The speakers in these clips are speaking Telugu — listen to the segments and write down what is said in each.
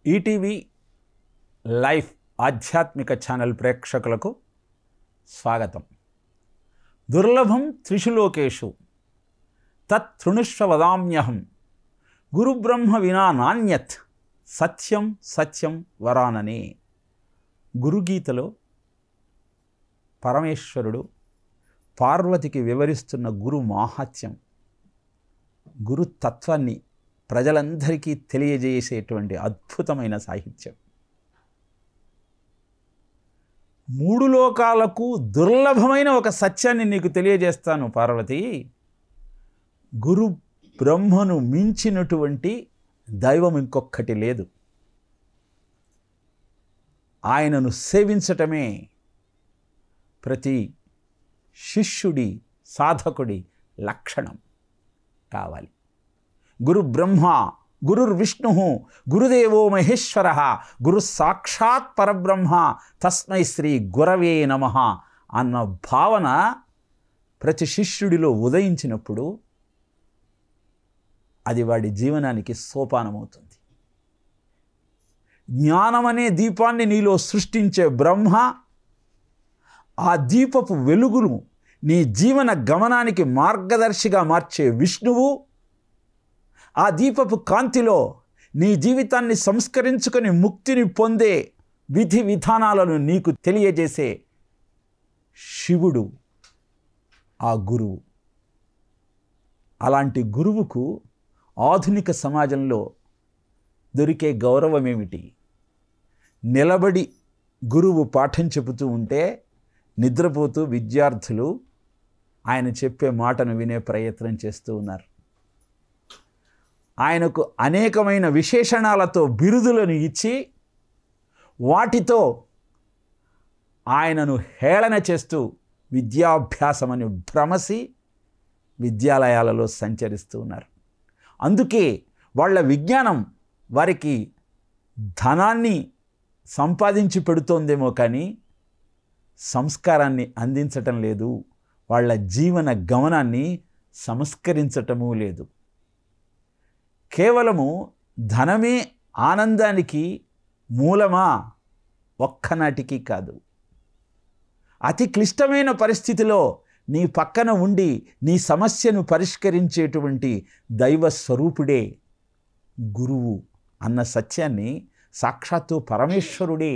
ఈటీవీ లైఫ్ ఆధ్యాత్మిక ఛానల్ ప్రేక్షకులకు స్వాగతం. దుర్లభం త్రిషు లోకేషు తత్ వదామ్యహం గురుబ్రహ్మ వినా నాణ్యత్ సత్యం సత్యం వరాననే. గురుగీతలో పరమేశ్వరుడు పార్వతికి వివరిస్తున్న గురు మాహాత్యం, గురుతత్వాన్ని ప్రజలందరికీ తెలియజేసేటువంటి అద్భుతమైన సాహిత్యం. మూడు లోకాలకు దుర్లభమైన ఒక సత్యాన్ని నీకు తెలియజేస్తాను పార్వతి. గురు బ్రహ్మను మించినటువంటి దైవం ఇంకొక్కటి లేదు. ఆయనను సేవించటమే ప్రతి శిష్యుడి సాధకుడి లక్షణం కావాలి. గురు బ్రహ్మ గురుర్విష్ణు గురుదేవో మహేశ్వర గురు సాక్షాత్ పరబ్రహ్మ తస్మై శ్రీ గురవే నమః అన్న భావన ప్రతి శిష్యుడిలో ఉదయించినప్పుడు అది వాడి జీవనానికి సోపానమవుతుంది. జ్ఞానమనే దీపాన్ని నీలో సృష్టించే బ్రహ్మ, ఆ దీపపు వెలుగును నీ జీవన గమనానికి మార్గదర్శిగా మార్చే విష్ణువు, ఆ దీపపు కాంతిలో నీ జీవితాన్ని సంస్కరించుకొని ముక్తిని పొందే విధి విధానాలను నీకు తెలియజేసే శివుడు ఆ గురువు. అలాంటి గురువుకు ఆధునిక సమాజంలో దొరికే గౌరవం ఏమిటి? నిలబడి గురువు పాఠం చెబుతూ ఉంటే నిద్రపోతూ విద్యార్థులు ఆయన చెప్పే మాటను వినే ప్రయత్నం చేస్తూ ఉన్నారు. ఆయనకు అనేకమైన విశేషణాలతో బిరుదులను ఇచ్చి వాటితో ఆయనను హేళన చేస్తూ విద్యాభ్యాసమని భ్రమసి విద్యాలయాలలో సంచరిస్తూ ఉన్నారు. అందుకే వాళ్ళ విజ్ఞానం వారికి ధనాన్ని సంపాదించి పెడుతోందేమో కానీ సంస్కారాన్ని అందించటం లేదు. వాళ్ళ జీవన గమనాన్ని సంస్కరించటమూ లేదు. కేవలము ధనమే ఆనందానికి మూలమా? ఒక్కనాటికి కాదు. అతి క్లిష్టమైన పరిస్థితిలో నీ పక్కన ఉండి నీ సమస్యను పరిష్కరించేటువంటి దైవ స్వరూపుడే గురువు అన్న సత్యాన్ని సాక్షాత్తు పరమేశ్వరుడే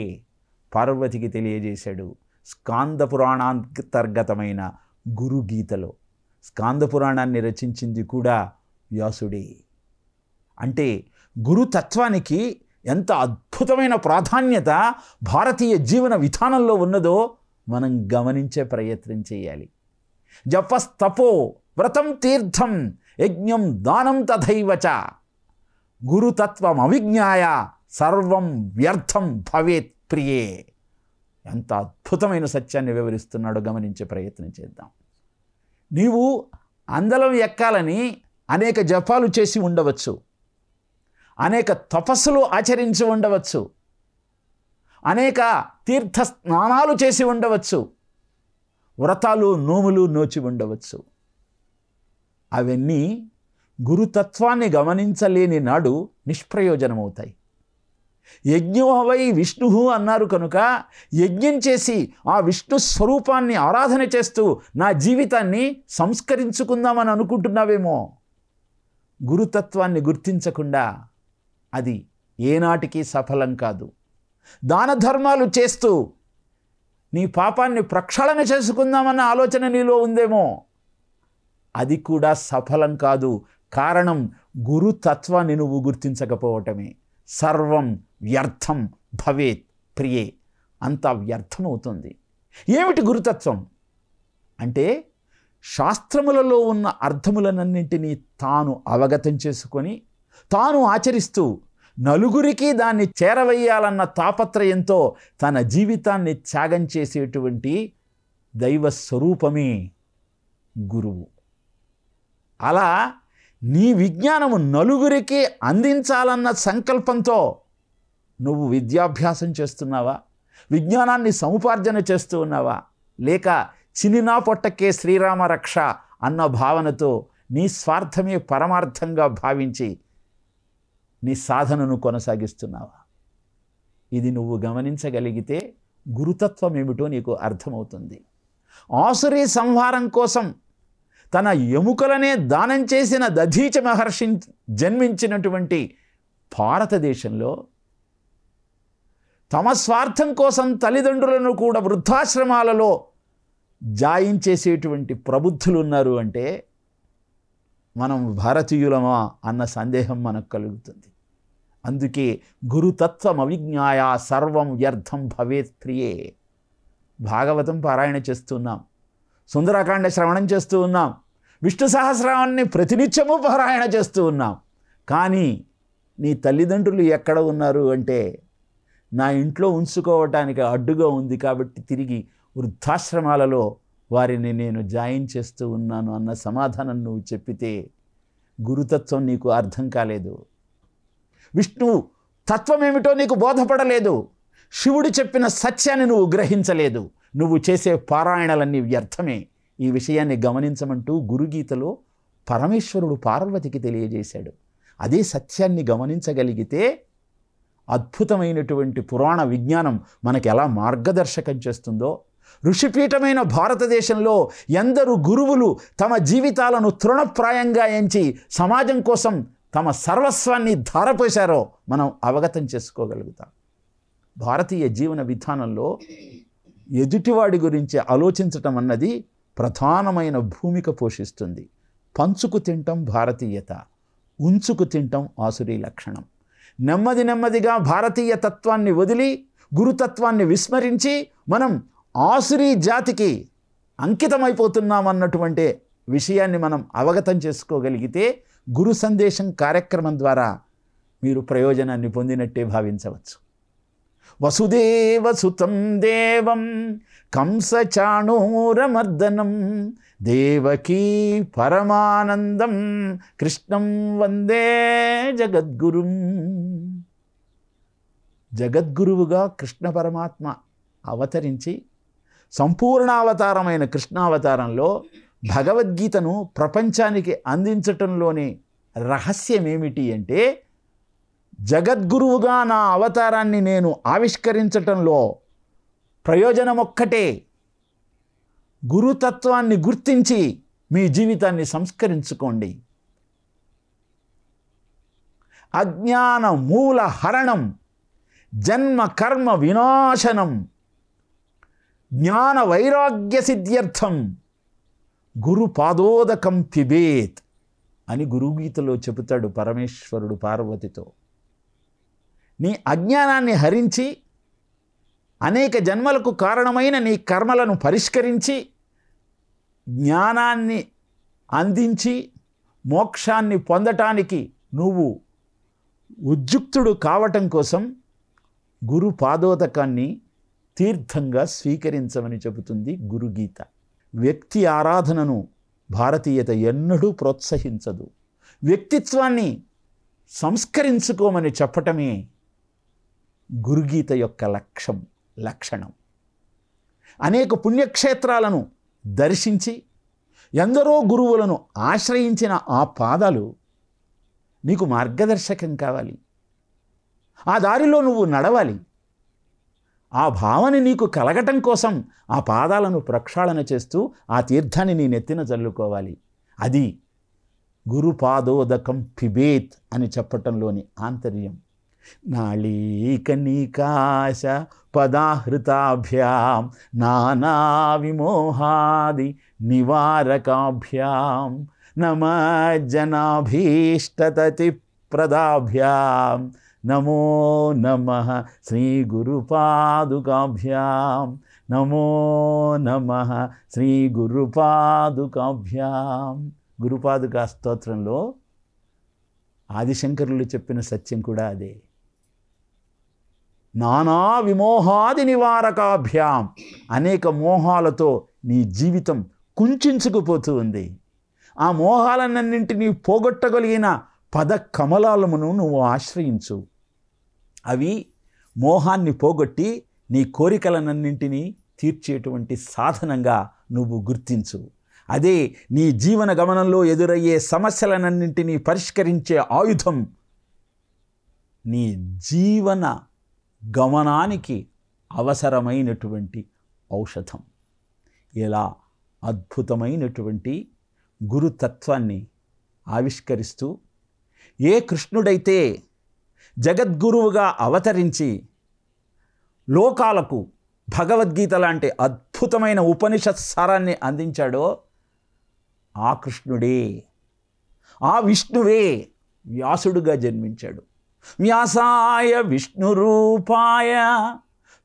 పార్వతికి తెలియజేశాడు స్కాంద పురాణాంతర్గతమైన గురుగీతలో. స్కాంద పురాణాన్ని రచించింది కూడా వ్యాసుడే. అంటే గురుతత్వానికి ఎంత అద్భుతమైన ప్రాధాన్యత భారతీయ జీవన విధానంలో ఉన్నదో మనం గమనించే ప్రయత్నం చేయాలి. జపస్తపో వ్రతం తీర్థం యజ్ఞం దానం తథైవచ గురుతత్వం అవిజ్ఞాయ సర్వం వ్యర్థం భవేత్ ప్రియే. ఎంత అద్భుతమైన సత్యాన్ని వివరిస్తున్నాడో గమనించే ప్రయత్నం చేద్దాం. నీవు అందలం ఎక్కాలని అనేక జపాలు చేసి ఉండవచ్చు, అనేక తపస్సులు ఆచరించి ఉండవచ్చు, అనేక తీర్థ స్నానాలు చేసి ఉండవచ్చు, వ్రతాలు నోములు నోచి ఉండవచ్చు. అవన్నీ గురుతత్వాన్ని గమనించలేని నాడు నిష్ప్రయోజనమవుతాయి. యజ్ఞోహవై విష్ణు అన్నారు కనుక యజ్ఞం చేసి ఆ విష్ణు స్వరూపాన్ని ఆరాధన చేస్తూ నా జీవితాన్ని సంస్కరించుకుందామని అనుకుంటున్నావేమో. గురుతత్వాన్ని గుర్తించకుండా అది ఏనాటికి సఫలం కాదు. దాన ధర్మాలు చేస్తూ నీ పాపాన్ని ప్రక్షాళన చేసుకుందామన్న ఆలోచన నీలో ఉందేమో. అది కూడా సఫలం కాదు. కారణం గురుతత్వాన్ని నువ్వు గుర్తించకపోవటమే. సర్వం వ్యర్థం భవేత్ ప్రియే. అంతా వ్యర్థమవుతుంది. ఏమిటి గురుతత్వం అంటే? శాస్త్రములలో ఉన్న అర్థములనన్నింటినీ తాను అవగతం చేసుకొని తాను ఆచరిస్తూ నలుగురికి దాన్ని చేరవేయాలన్న తాపత్రయంతో తన జీవితాన్ని త్యాగం చేసేటువంటి దైవ స్వరూపమే గురువు. అలా నీ విజ్ఞానము నలుగురికి అందించాలన్న సంకల్పంతో నువ్వు విద్యాభ్యాసం చేస్తున్నావా? విజ్ఞానాన్ని సముపార్జన చేస్తూ ఉన్నావా? లేక చినినా పొట్టకే శ్రీరామ రక్ష అన్న భావనతో నీ స్వార్థమే పరమార్థంగా భావించి నీ సాధనను కొనసాగిస్తున్నావా? ఇది నువ్వు గమనించగలిగితే గురుతత్వం ఏమిటో నీకు అర్థమవుతుంది. ఆసురీ సంహారం కోసం తన ఎముకలనే దానం చేసిన దధీచ మహర్షి జన్మించినటువంటి భారతదేశంలో తమ స్వార్థం కోసం తల్లిదండ్రులను కూడా వృద్ధాశ్రమాలలో జాయించేసేటువంటి ప్రబుద్ధులు ఉన్నారు అంటే మనం భారతీయులమా అన్న సందేహం మనకు కలుగుతుంది. అందుకే గురుతత్వం అవిజ్ఞాయ సర్వం వ్యర్థం భవేత్ ప్రియే. భాగవతం పారాయణ చేస్తున్నాం, సుందరకాండ శ్రవణం చేస్తూ ఉన్నాం, విష్ణు సహస్రాన్ని ప్రతినిత్యము పారాయణ చేస్తూ ఉన్నాం. కానీ నీ తల్లిదండ్రులు ఎక్కడ ఉన్నారు అంటే నా ఇంట్లో ఉంచుకోవటానికి అడ్డుగా ఉంది కాబట్టి తిరిగి వృద్ధాశ్రమాలలో వారిని నేను జాయిన్ చేస్తూ ఉన్నాను అన్న సమాధానం నువ్వు చెప్పితే గురుతత్వం నీకు అర్థం కాలేదు. విష్ణువు తత్వం ఏమిటో నీకు బోధపడలేదు. శివుడు చెప్పిన సత్యాన్ని నువ్వు గ్రహించలేదు. నువ్వు చేసే పారాయణలన్నీ వ్యర్థమే. ఈ విషయాన్ని గమనించమంటూ గురుగీతలో పరమేశ్వరుడు పార్వతికి తెలియజేశాడు. అదే సత్యాన్ని గమనించగలిగితే అద్భుతమైనటువంటి పురాణ విజ్ఞానం మనకు ఎలా మార్గదర్శకం చేస్తుందో, ఋషిపీఠమైన భారతదేశంలో ఎందరు గురువులు తమ జీవితాలను తృణప్రాయంగా ఎంచి సమాజం కోసం తమ సర్వస్వాన్ని ధారపోశారో మనం అవగతం చేసుకోగలుగుతాం. భారతీయ జీవన విధానంలో ఎదుటివాడి గురించి ఆలోచించటం అన్నది ప్రధానమైన భూమిక పోషిస్తుంది. పంచుకు తింటం భారతీయత, ఉంచుకు తింటం ఆసురీ లక్షణం. నెమ్మదిగా భారతీయ తత్వాన్ని వదిలి గురుతత్వాన్ని విస్మరించి మనం ఆసురీ జాతికి అంకితమైపోతున్నామన్నటువంటి విషయాన్ని మనం అవగతం చేసుకోగలిగితే గురు సందేశం కార్యక్రమం ద్వారా మీరు ప్రయోజనాన్ని పొందినట్టే భావించవచ్చు. వసుదేవ సుతం దేవం కంసచాణూరమర్దనం దేవకీ పరమానందం కృష్ణం వందే జగద్గురుం. జగద్గురువుగా కృష్ణ పరమాత్మ అవతరించి సంపూర్ణావతారమైన కృష్ణావతారంలో భగవద్గీతను ప్రపంచానికి అందించటంలోని రహస్యం ఏమిటి అంటే, జగద్గురువుగా నా అవతారాన్ని నేను ఆవిష్కరించటంలో ప్రయోజనం ఒక్కటే, గురుతత్వాన్ని గుర్తించి మీ జీవితాన్ని సంస్కరించుకోండి. అజ్ఞాన మూల హరణం, జన్మ కర్మ వినాశనం, జ్ఞాన వైరాగ్య సిద్ధ్యర్థం గురు పాదోదకం పిబేత్ అని గురుగీతలో చెబుతాడు పరమేశ్వరుడు పార్వతితో. నీ అజ్ఞానాన్ని హరించి అనేక జన్మలకు కారణమైన నీ కర్మలను పరిష్కరించి జ్ఞానాన్ని అందించి మోక్షాన్ని పొందటానికి నువ్వు ఉద్యుక్తుడు కావటం కోసం గురు పాదోదకాన్ని తీర్థంగా స్వీకరించమని చెబుతుంది గురుగీత. వ్యక్తి ఆరాధనను భారతీయత ఎన్నడూ ప్రోత్సహించదు. వ్యక్తిత్వాన్ని సంస్కరించుకోమని చెప్పటమే గురుగీత యొక్క లక్షణం. అనేక పుణ్యక్షేత్రాలను దర్శించి ఎందరో గురువులను ఆశ్రయించిన ఆ పాదాలు నీకు మార్గదర్శకం కావాలి. ఆ దారిలో నువ్వు నడవాలి. ఆ భావన నీకు కలగటం కోసం ఆ పాదాలను ప్రక్షాళన చేస్తూ ఆ తీర్థాన్ని నీ నెత్తిన చల్లుకోవాలి. అది గురుపాదోదకం పిబేత్ అని చెప్పటంలోని ఆంతర్యం. నాళీకనికాశ పదాహృతాభ్యాం నానా విమోహాది నివారకాభ్యాం నమజ్జనాభీష్టతతి ప్రదాభ్యాం నమో నమః శ్రీ గురుపాదుకాభ్యాం నమో నమః శ్రీ గురుపాదుకాభ్యాం. గురుపాదుకా స్తోత్రంలో ఆదిశంకరులు చెప్పిన సత్యం కూడా అదే. నానా విమోహాది నివారకాభ్యాం, అనేక మోహాలతో నీ జీవితం కుంచుకుపోతూ ఉంది. ఆ మోహాలన్నింటినీ పోగొట్టగలిగిన పద కమలాలమును నువ్వు ఆశ్రయించు. అవి మోహాన్ని పోగొట్టి నీ కోరికలనన్నింటినీ తీర్చేటువంటి సాధనంగా నువ్వు గుర్తించు. అదే నీ జీవన గమనంలో ఎదురయ్యే సమస్యలనన్నింటినీ పరిష్కరించే ఆయుధం. నీ జీవన గమనానికి అవసరమైనటువంటి ఔషధం. ఇలా అద్భుతమైనటువంటి గురుతత్వాన్ని ఆవిష్కరిస్తూ ఏ కృష్ణుడైతే జగద్గురువుగా అవతరించి లోకాలకు భగవద్గీత లాంటి అద్భుతమైన ఉపనిషత్ సారాన్ని అందించాడో ఆ కృష్ణుడే, ఆ విష్ణువే వ్యాసుడుగా జన్మించాడు. వ్యాసాయ విష్ణురూపాయ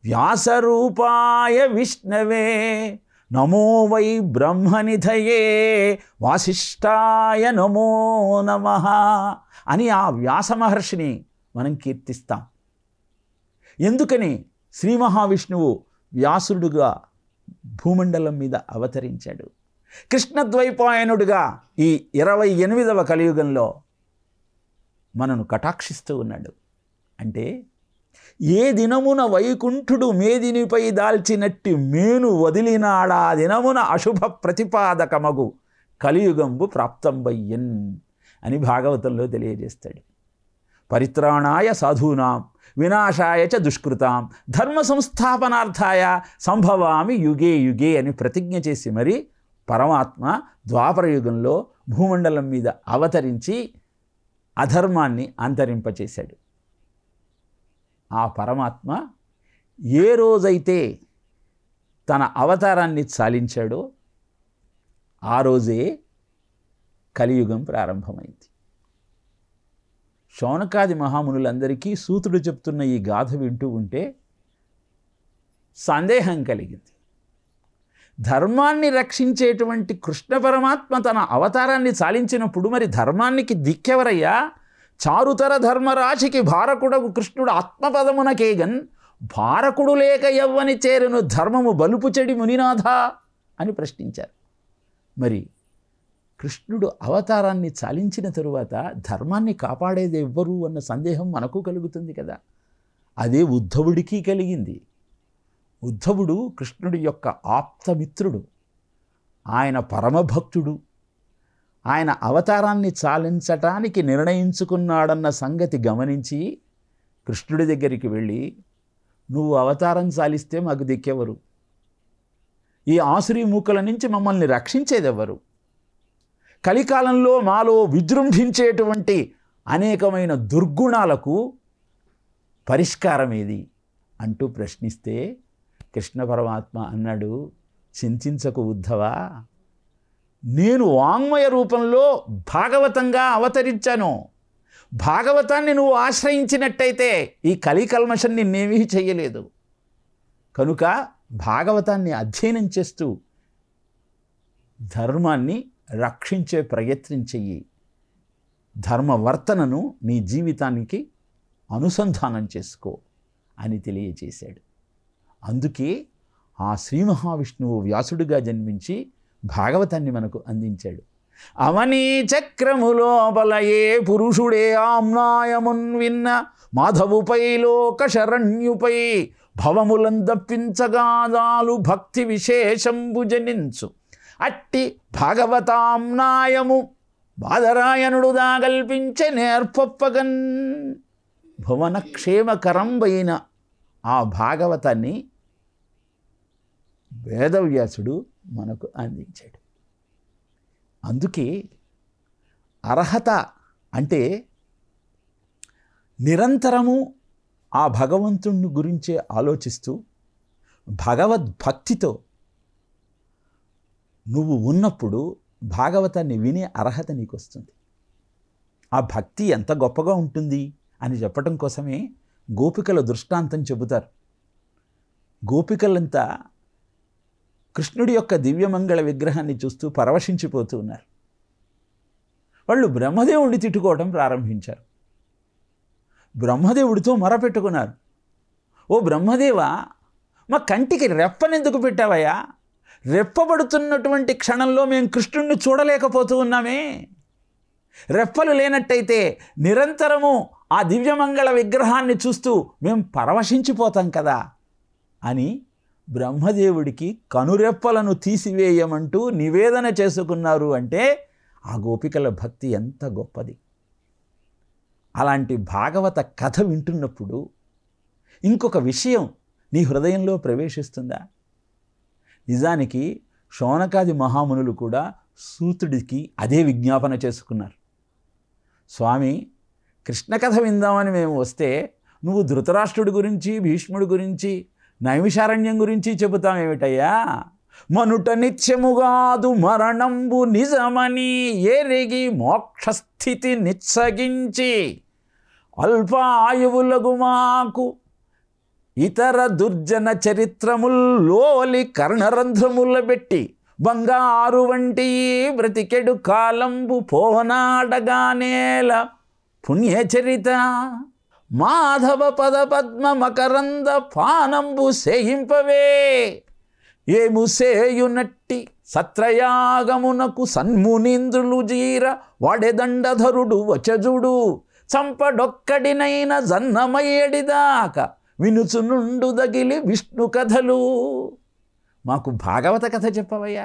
వ్యాసరూపాయ విష్ణవే నమో వై బ్రహ్మనిధయే వాసిష్ఠాయ నమో నమః అని ఆ వ్యాస మహర్షిని మనం కీర్తిస్తాం. ఎందుకని శ్రీ మహావిష్ణువు వ్యాసుడుగా భూమండలం మీద అవతరించాడు. కృష్ణద్వైపాయనుడిగా ఈ 28వ కలియుగంలో మనను కటాక్షిస్తూ ఉన్నాడు. అంటే ఏ దినమున వైకుంఠుడు మేదినిపై దాల్చినట్టి మేను వదిలినాడా దినమున అశుభ ప్రతిపాదకమగు కలియుగంబు ప్రాప్తంబయ్యన్ అని భాగవతంలో తెలియజేస్తాడు. పరిత్రాణాయ సాధూనాం వినాశాయ చ దుష్కృతాం ధర్మ సంస్థాపనార్థాయ సంభవామి యుగే యుగే అని ప్రతిజ్ఞ చేసి మరి పరమాత్మ ద్వాపరయుగంలో భూమండలం మీద అవతరించి అధర్మాన్ని అంతరింపచేశాడు. ఆ పరమాత్మ ఏ రోజైతే తన అవతారాన్ని చాలించాడో ఆ రోజే కలియుగం ప్రారంభమైంది. శౌనకాది మహామునులందరికీ సూతుడు చెప్తున్న ఈ గాథ వింటూ ఉంటే సందేహం కలిగింది. ధర్మాన్ని రక్షించేటువంటి కృష్ణ పరమాత్మ తన అవతారాన్ని చాలించినప్పుడు మరి ధర్మానికి దిక్కెవరయ్యా? చారుతర ధర్మరాశికి భారకుడకు కృష్ణుడు ఆత్మపదమునకేగన్ భారకుడు లేక ఎవ్వని చేరును ధర్మము బలుపు చెడి మునినాథ అని ప్రశ్నించారు. మరి కృష్ణుడు అవతారాన్ని చాలించిన తరువాత ధర్మాన్ని కాపాడేది ఎవ్వరు అన్న సందేహం మనకు కలుగుతుంది కదా. అదే ఉద్ధవుడికి కలిగింది. ఉద్ధవుడు కృష్ణుడి యొక్క ఆప్తమిత్రుడు, ఆయన పరమభక్తుడు. ఆయన అవతారాన్ని చాలించటానికి నిర్ణయించుకున్నాడన్న సంగతి గమనించి కృష్ణుడి దగ్గరికి వెళ్ళి, నువ్వు అవతారం చాలిస్తే మాకు దిక్కెవరు? ఈ ఆసురీ మూకల నుంచి మమ్మల్ని రక్షించేదెవరు? కలికాలంలో మాలో విజృంభించేటువంటి అనేకమైన దుర్గుణాలకు పరిష్కారం ఏది అంటూ ప్రశ్నిస్తే కృష్ణ పరమాత్మ అన్నాడు, చింతించకు ఉద్ధవా, నేను వాంగ్మయ రూపంలో భాగవతంగా అవతరించాను. భాగవతాన్ని నువ్వు ఆశ్రయించినట్టయితే ఈ కలికల్మషం నిన్నేమీ చెయ్యలేదు. కనుక భాగవతాన్ని అధ్యయనం చేస్తూ ధర్మాన్ని రక్షించే ప్రయత్నం చెయ్యి. ధర్మవర్తనను నీ జీవితానికి అనుసంధానం చేసుకో అని తెలియజేశాడు. అందుకే ఆ శ్రీ మహావిష్ణువు వ్యాసుడిగా జన్మించి భాగవతాన్ని మనకు అందించాడు. అవనీ చక్రములోపల ఏ పురుషుడే ఆమ్నాయమున్ విన్న మాధవుపై లోక శరణ్యుపై భవములందప్పించగాదాలు భక్తి విశేషంబు జనించు అట్టి భాగవతాంనాయము బాదరాయణుడు దాగల్పించే నేర్పొప్పగన్. భువనక్షేమకరంబైన ఆ భాగవతాన్ని వేదవ్యాసుడు మనకు అందించాడు. అందుకే అర్హత అంటే నిరంతరము ఆ భగవంతుని గురించే ఆలోచిస్తూ భగవద్భక్తితో నువ్వు ఉన్నప్పుడు భాగవతాన్ని వినే అర్హత నీకు వస్తుంది. ఆ భక్తి ఎంత గొప్పగా ఉంటుంది అని చెప్పటం కోసమే గోపికల దృష్టాంతం చెబుతారు. గోపికలంతా కృష్ణుడి యొక్క దివ్యమంగళ విగ్రహాన్ని చూస్తూ పరవశించిపోతూ ఉన్నారు. వాళ్ళు బ్రహ్మదేవుడిని తిట్టుకోవడం ప్రారంభించారు. బ్రహ్మదేవుడితో మొరపెట్టుకున్నారు, ఓ బ్రహ్మదేవా, మా కంటికి రెప్పనెందుకు పెట్టావయ్యా? రెప్పబడుతున్నటువంటి క్షణంలో మేము కృష్ణుడిని చూడలేకపోతూ ఉన్నామే. రెప్పలు లేనట్టయితే నిరంతరము ఆ దివ్యమంగళ విగ్రహాన్ని చూస్తూ మేము పరవశించిపోతాం కదా అని బ్రహ్మదేవుడికి కనురెప్పలను తీసివేయమంటూ నివేదన చేసుకున్నారు. అంటే ఆ గోపికల భక్తి ఎంత గొప్పది. అలాంటి భాగవత కథ వింటున్నప్పుడు ఇంకొక విషయం నీ హృదయంలో ప్రవేశిస్తుందా? నిజానికి శౌనకాది మహామునులు కూడా సూతుడికి అదే విజ్ఞాపన చేసుకున్నారు. స్వామి, కృష్ణ కథ విందామని మేము వస్తే నువ్వు ధృతరాష్ట్రుడి గురించి, భీష్ముడి గురించి, నైమిషారణ్యం గురించి చెబుతామేమిటయ్యా? మనుట నిత్యముగాదు మరణంబు నిజమని ఎరిగి మోక్షస్థితి నిత్సగించి అల్పాయువులగు మాకు ఇతర దుర్జన చరిత్రముల్లోలి కర్ణరంధ్రముల పెట్టి బంగారు వంటి బ్రతికెడు కాలంబు పోనాడగానేల పుణ్యచరిత మాధవ పద పద్మ మకరంద పానంబు సేయింపవే ఏము సేయునట్టి సత్రయాగమునకు సన్మునీంద్రులు జీర వాడెదండధరుడు వచజుడు చంపడొక్కడినైన జన్నమయ్యడిదాకా వినుచునుండు దగిలి విష్ణు కథలు. మాకు భాగవత కథ చెప్పవయ్యా,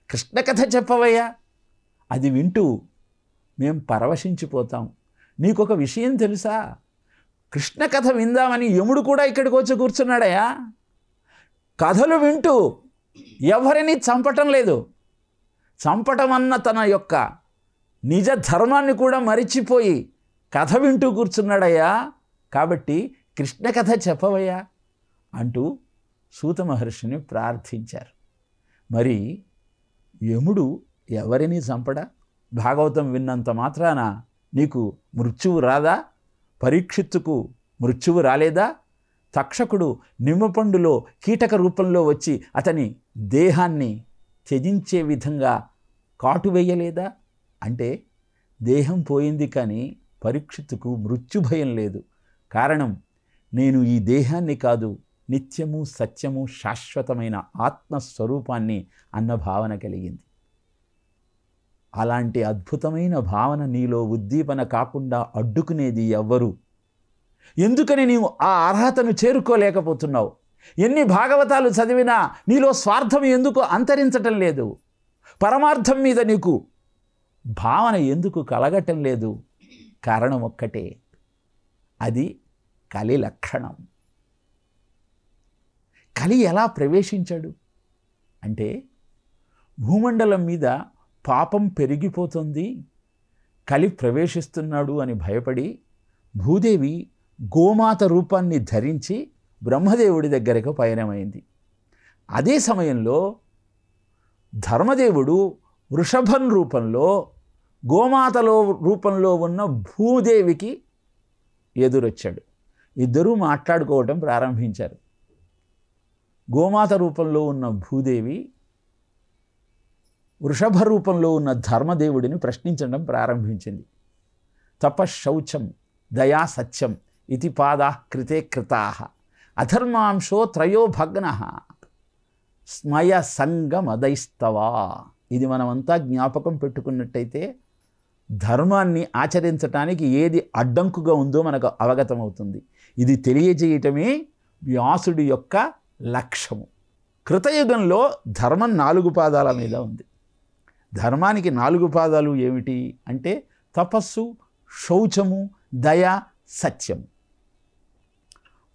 కృష్ణ కథ చెప్పవయ్యా. అది వింటూ మేం పరవశించిపోతాం. నీకొక విషయం తెలుసా? కృష్ణ కథ విందామని యముడు కూడా ఇక్కడికి వచ్చి కూర్చున్నాడయా. కథలు వింటూ ఎవరిని చంపటం లేదు. చంపటం అన్న తన యొక్క నిజ ధర్మాన్ని కూడా మరిచిపోయి కథ వింటూ కూర్చున్నాడయ్యా. కాబట్టి కృష్ణ కథ చెప్పవయ్యా అంటూ సూత మహర్షిని ప్రార్థించారు. మరి యముడు ఎవరిని చంపడా? భాగవతం విన్నంత మాత్రాన నీకు మృత్యువు రాదా? పరీక్షిత్తుకు మృత్యువు రాలేదా? తక్షకుడు నిమ్మపండులో కీటక రూపంలో వచ్చి అతని దేహాన్ని త్యజించే విధంగా కాటు వేయలేదా? అంటే దేహం పోయింది కానీ పరీక్షిత్తుకు మృత్యుభయం లేదు. కారణం, నేను ఈ దేహాన్ని కాదు, నిత్యము సత్యము శాశ్వతమైన ఆత్మస్వరూపాన్ని అన్న భావన కలిగింది. అలాంటి అద్భుతమైన భావన నీలో ఉద్దీపన కాకుండా అడ్డుకునేది ఎవ్వరు? ఎందుకని నీవు ఆ అర్హతను చేరుకోలేకపోతున్నావు? ఎన్ని భాగవతాలు చదివినా నీలో స్వార్థం ఎందుకు అంతరించటం లేదు? పరమార్థం మీద నీకు భావన ఎందుకు కలగటం లేదు? కారణం ఒక్కటే, అది కలి లక్షణం. కలి ఎలా ప్రవేశించాడు అంటే, భూమండలం మీద పాపం పెరిగిపోతుంది, కలి ప్రవేశిస్తున్నాడు అని భయపడి భూదేవి గోమాత రూపాన్ని ధరించి బ్రహ్మదేవుడి దగ్గరకు పయనమైంది. అదే సమయంలో ధర్మదేవుడు వృషభం రూపంలో గోమాతలో రూపంలో ఉన్న భూదేవికి ఎదురొచ్చాడు. ఇద్దరూ మాట్లాడుకోవటం ప్రారంభించారు. గోమాత రూపంలో ఉన్న భూదేవి వృషభ రూపంలో ఉన్న ధర్మదేవుడిని ప్రశ్నించడం ప్రారంభించింది. తపశౌచం దయా సత్యం ఇతి పాదా కృతే కృతాః అధర్మాంశో త్రయో భగ్నః స్మయ సంగమదైస్తవా. ఇది మనమంతా జ్ఞాపకం పెట్టుకున్నట్టయితే ధర్మాన్ని ఆచరించటానికి ఏది అడ్డంకుగా ఉందో మనకు అవగతమవుతుంది. ఇది తెలియజేయటమే వ్యాసుడి యొక్క లక్ష్యము. కృతయుగంలో ధర్మం 4 పాదాల మీద ఉంది. ధర్మానికి 4 పాదాలు ఏమిటి అంటే తపస్సు, శౌచము, దయ, సత్యము.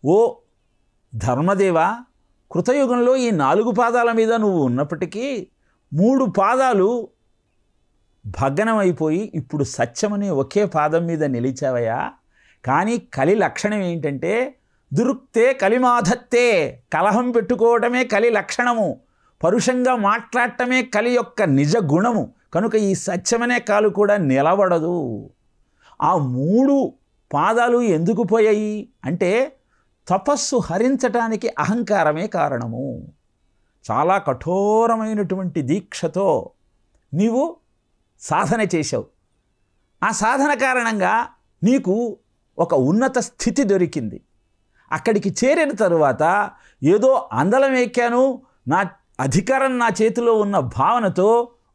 ఓ ధర్మదేవ, కృతయుగంలో ఈ 4 పాదాల మీద నువ్వు ఉన్నప్పటికీ 3 పాదాలు భగ్నమైపోయి ఇప్పుడు సత్యమనే ఒకే పాదం మీద నిలిచావయ్యా. కానీ కలి లక్షణం ఏంటంటే దురుక్తే కలిమాధత్తే, కలహం పెట్టుకోవడమే కలి లక్షణము, పరుషంగా మాట్లాడటమే కలి యొక్క నిజ గుణము. కనుక ఈ సత్యమనే కాలు కూడా నిలబడదు. ఆ 3 పాదాలు ఎందుకు పోయాయి అంటే తపస్సు హరించటానికి అహంకారమే కారణము. చాలా కఠోరమైనటువంటి దీక్షతో నీవు సాధన చేశావు. ఆ సాధన కారణంగా నీకు ఒక ఉన్నత స్థితి దొరికింది. అక్కడికి చేరిన తరువాత ఏదో అందలం ఎక్కాను, నా అధికారం నా చేతిలో ఉన్న భావనతో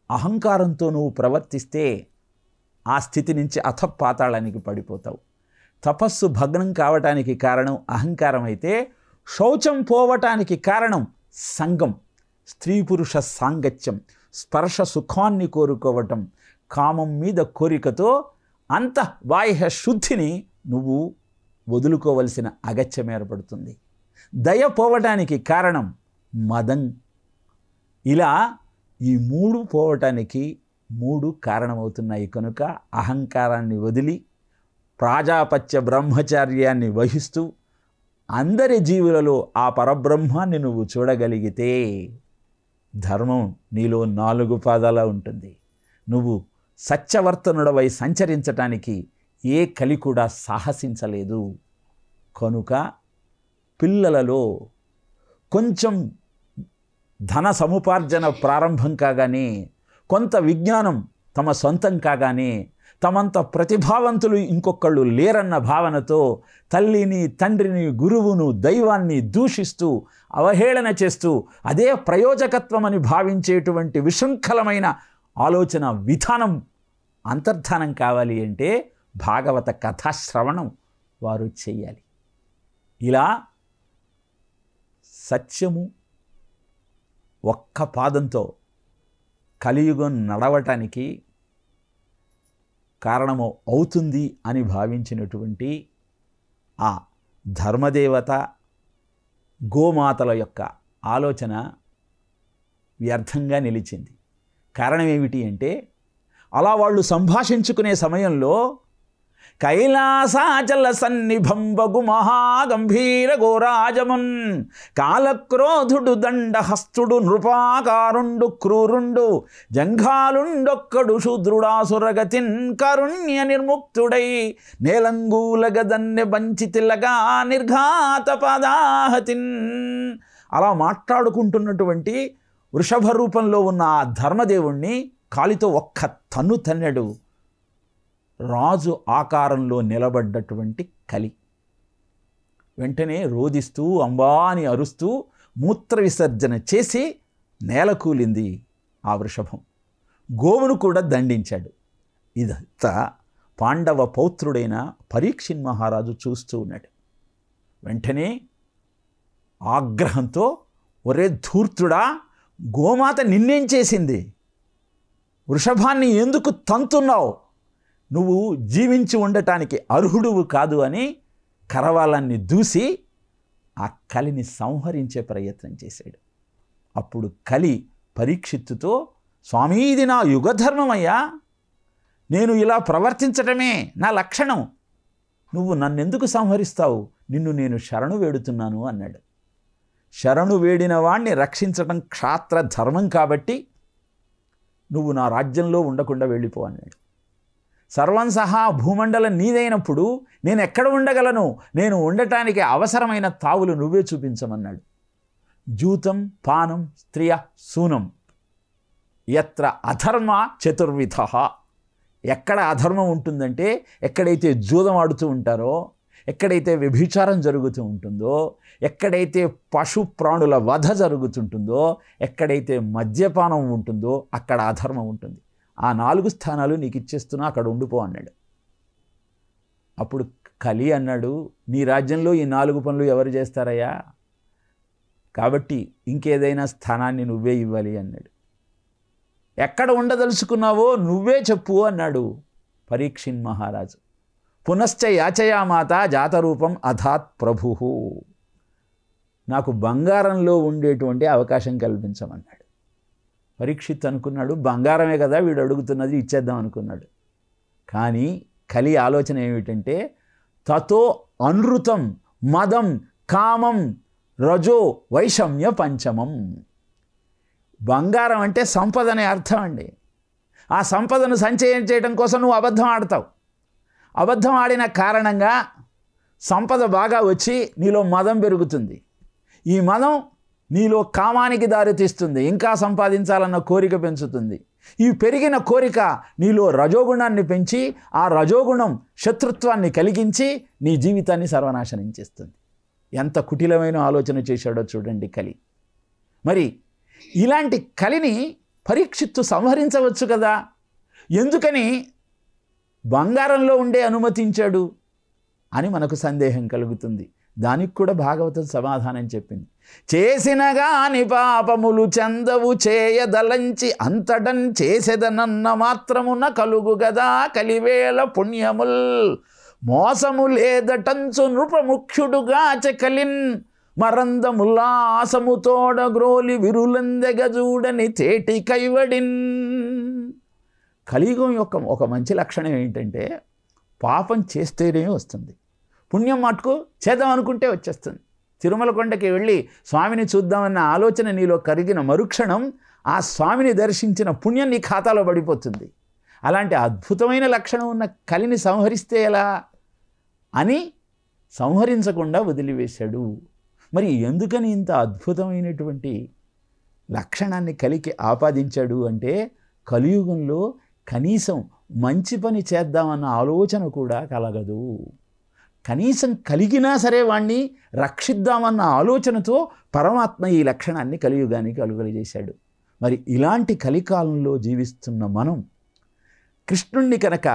అహంకారంతో నువ్వు ప్రవర్తిస్తే ఆ స్థితి నుంచి అధపాతాళానికి పడిపోతావు. తపస్సు భగ్నం కావటానికి కారణం అహంకారం అయితే, శౌచం పోవటానికి కారణం సంగం, స్త్రీ పురుష సాంగత్యం, స్పర్శ సుఖాన్ని కోరుకోవటం, కామం మీద కోరికతో అంతఃబాహ్య శుద్ధిని నువ్వు వదులుకోవలసిన అగత్యం ఏర్పడుతుంది. దయ పోవటానికి కారణం మదం. ఇలా ఈ 3 పోవటానికి 3 కారణమవుతున్నాయి. కనుక అహంకారాన్ని వదిలి ప్రాజాపత్య బ్రహ్మచర్యాన్ని వహిస్తూ అందరి జీవులలో ఆ పరబ్రహ్మాన్ని నువ్వు చూడగలిగితే ధర్మం నీలో 4 పాదాల ఉంటుంది. నువ్వు సత్యవర్తనుడవై సంచరించటానికి ఏ కలి కూడా సాహసించలేదు. కనుక పిల్లలలో కొంచెం ధన సముపార్జన ప్రారంభం కాగానే, కొంత విజ్ఞానం తమ సొంతం కాగానే, తమంత ప్రతిభావంతులు ఇంకొకళ్ళు లేరన్న భావనతో తల్లిని, తండ్రిని, గురువును, దైవాన్ని దూషిస్తూ అవహేళన చేస్తూ అదే ప్రయోజకత్వమని భావించేటువంటి విశృంఖలమైన ఆలోచన విధానం అంతర్ధానం కావాలి అంటే భాగవత కథాశ్రవణం వారు చెయ్యాలి. ఇలా సత్యము ఒక్క పాదంతో కలియుగం నడవటానికి కారణము అవుతుంది అని భావించినటువంటి ఆ ధర్మదేవత గోమాతల యొక్క ఆలోచన వ్యర్థంగా నిలిచింది. కారణం ఏమిటి అంటే అలా వాళ్ళు సంభాషించుకునే సమయంలో కైలాసాచల సన్నిభంబగు మహాగంభీర గోరాజమున్ కాలక్రోధుడు దండహస్తుడు నృపాకారుండు క్రూరుండు జంఘాలుండొక్కడు శూద్రుడాసురగతిన్ కరుణ్య నిర్ముక్తుడై నేలంగూలగదన్నె బంచి తిల్లగా నిర్ఘాత పదాహతిన్. అలా మాట్లాడుకుంటున్నటువంటి వృషభ రూపంలో ఉన్న ఆ ధర్మదేవుణ్ణి కాలితో ఒక్క తన్ను తన్నడు. రాజు ఆకారంలో నిలబడ్డటువంటి కలి వెంటనే రోదిస్తూ అంబా అని అరుస్తూ మూత్ర విసర్జన చేసి నేలకూలింది ఆ వృషభం. గోవును కూడా దండించాడు. ఇదంతా పాండవ పౌత్రుడైన పరీక్షిన్ మహారాజు చూస్తూ ఉన్నాడు. వెంటనే ఆగ్రహంతో, ఒరే ధూర్తుడా, గోమాత నిన్నేం చేసింది? వృషభాన్ని ఎందుకు తంతున్నావు? నువ్వు జీవించి ఉండటానికి అర్హుడువు కాదు అని కరవాలాన్ని దూసి ఆ కలిని సంహరించే ప్రయత్నం చేశాడు. అప్పుడు కలి పరీక్షిత్తుతో, స్వామీ, ఇది నా యుగధర్మమయ్యా, నేను ఇలా ప్రవర్తించటమే నా లక్షణం, నువ్వు నన్నెందుకు సంహరిస్తావు? నిన్ను నేను శరణు వేడుతున్నాను అన్నాడు. శరణు వేడిన వాణ్ణి రక్షించటం క్షాత్ర ధర్మం కాబట్టి నువ్వు నా రాజ్యంలో ఉండకుండా వెళ్ళిపో అన్నాడు. సర్వం సహా భూమండలం నీదైనప్పుడు నేను ఎక్కడ ఉండగలను? నేను ఉండటానికి అవసరమైన తావులు నువ్వే చూపించమన్నాడు. జూతం పానం స్త్రియ సూనం యత్ర అధర్మ చతుర్విధ. ఎక్కడ అధర్మం ఉంటుందంటే ఎక్కడైతే జూదం ఆడుతూ ఉంటారో, ఎక్కడైతే వ్యభిచారం జరుగుతూ ఉంటుందో, ఎక్కడైతే పశు ప్రాణుల వధ జరుగుతుంటుందో, ఎక్కడైతే మద్యపానం ఉంటుందో అక్కడ అధర్మం ఉంటుంది. ఆ 4 స్థానాలు నీకు ఇచ్చేస్తున్నా, అక్కడ ఉండిపో అన్నాడు. అప్పుడు కలి అన్నాడు, నీ రాజ్యంలో ఈ 4 పనులు ఎవరు చేస్తారయ్యా? కాబట్టి ఇంకేదైనా స్థానాన్ని నువ్వే ఇవ్వాలి అన్నాడు. ఎక్కడ ఉండదలుచుకున్నావో నువ్వే చెప్పు అన్నాడు పరీక్షిన్ మహారాజు. పునశ్చ యాచయామాత జాతరూపం అధాత్ ప్రభు. నాకు బంగారంలో ఉండేటువంటి అవకాశం కల్పించమన్నాడు. పరీక్షిత్ అనుకున్నాడు, బంగారమే కదా వీడు అడుగుతున్నది, ఇచ్చేద్దాం అనుకున్నాడు. కానీ కలి ఆలోచన ఏమిటంటే, తతో అనృతం మదం కామం రజో వైషమ్య పంచమం. బంగారం అంటే సంపద అనే అర్థం అండి. ఆ సంపదను సంచయం చేయడం కోసం నువ్వు అబద్ధం ఆడతావు. అబద్ధం ఆడిన కారణంగా సంపద బాగా వచ్చి నీలో మదం పెరుగుతుంది. ఈ మదం నీలో కామానికి దారితీస్తుంది, ఇంకా సంపాదించాలన్న కోరిక పెంచుతుంది. ఈ పెరిగిన కోరిక నీలో రజోగుణాన్ని పెంచి ఆ రజోగుణం శత్రుత్వాన్ని కలిగించి నీ జీవితాన్ని సర్వనాశనం చేస్తుంది. ఎంత కుటిలమైన ఆలోచన చేశాడో చూడండి కలి. మరి ఇలాంటి కలిని పరీక్షిత్తు సంహరించవచ్చు కదా, ఎందుకని బంగారంలో ఉండే అనుమతించాడు అని మనకు సందేహం కలుగుతుంది. దానికి కూడా భాగవతం సమాధానం చెప్పింది. చేసినగాని పాపములు చందవు చేయదలంచి అంతటన్ చేసేదనన్న మాత్రమున కలుగు గదా కలివేళ పుణ్యముల్ మోసము లేదటంచు నృపముఖ్యుడుగా చెకలిన్ మరందముల్లాసముతోడ గ్రోలి విరులందెగజూడని తేటి కైవడిన్. కలియుగం యొక్క ఒక మంచి లక్షణం ఏంటంటే పాపం చేస్తేనే వస్తుంది, పుణ్యం మటుకు చేద్దాం అనుకుంటే వచ్చేస్తుంది. తిరుమల కొండకి వెళ్ళి స్వామిని చూద్దామన్న ఆలోచన నీలో కరిగిన మరుక్షణం ఆ స్వామిని దర్శించిన పుణ్యం నీ ఖాతాలో పడిపోతుంది. అలాంటి అద్భుతమైన లక్షణం ఉన్న కలిని సంహరిస్తే ఎలా అని సంహరించకుండా వదిలివేశాడు. మరి ఎందుకని ఇంత అద్భుతమైనటువంటి లక్షణాన్ని కలికి ఆపాదించాడు అంటే కలియుగంలో కనీసం మంచి పని చేద్దామన్న ఆలోచన కూడా కలగదు. కనీసం కలిగినా సరే వాణ్ణి రక్షిద్దామన్న ఆలోచనతో పరమాత్మ ఈ లక్షణాన్ని కలియుగానికి కలుగజేశాడు. మరి ఇలాంటి కలికాలంలో జీవిస్తున్న మనం కృష్ణుణ్ణి కనుక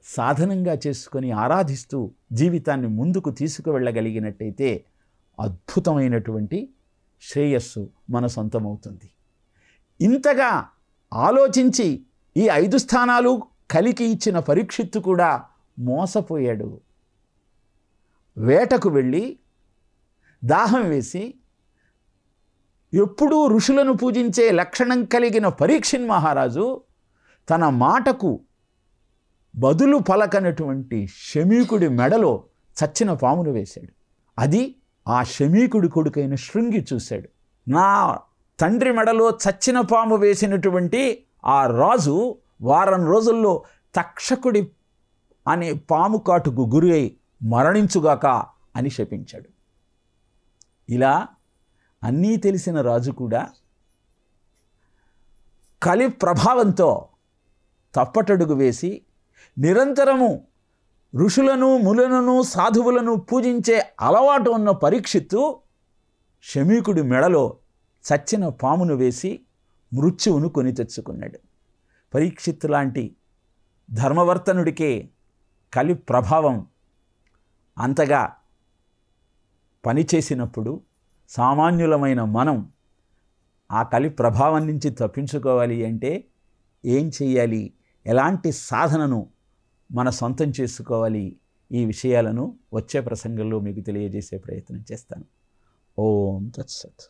సాధనంగా చేసుకొని ఆరాధిస్తూ జీవితాన్ని ముందుకు తీసుకువెళ్ళగలిగినట్టయితే అద్భుతమైనటువంటి శ్రేయస్సు మన సొంతమవుతుంది. ఇంతగా ఆలోచించి ఈ 5 స్థానాలు కలికి ఇచ్చిన పరీక్షిత్తు కూడా మోసపోయాడు. వేటకు వెళ్ళి దాహం వేసి ఎప్పుడూ ఋషులను పూజించే లక్షణం కలిగిన పరీక్షిన్ మహారాజు తన మాటకు బదులు పలకనటువంటి శమీకుడి మెడలో చచ్చిన పామును వేశాడు. అది ఆ శమీకుడి కొడుకైన శృంగి చూశాడు. నా తండ్రి మెడలో చచ్చిన పాము వేసినటువంటి ఆ రాజు వారం రోజుల్లో తక్షకుడి అనే పాము కాటుకు గురి అయి మరణించుగాక అని శపించాడు. ఇలా అన్నీ తెలిసిన రాజు కూడా కలి ప్రభావంతో తప్పటడుగు వేసి నిరంతరము ఋషులను మునులను సాధువులను పూజించే అలవాటు ఉన్న పరీక్షిత్తు శమీకుడి మెడలో చచ్చిన పామును వేసి మృత్యువును కొని తెచ్చుకున్నాడు. పరీక్షిత్తు లాంటి ధర్మవర్తనుడికే కలి ప్రభావం అంతగా పనిచేసినప్పుడు సామాన్యులమైన మనం ఆ కలి ప్రభావం నుంచి తప్పించుకోవాలి అంటే ఏం చెయ్యాలి, ఎలాంటి సాధనను మన సొంతం చేసుకోవాలి, ఈ విషయాలను వచ్చే ప్రసంగంలో మీకు తెలియజేసే ప్రయత్నం చేస్తాను. ఓం తత్సత్.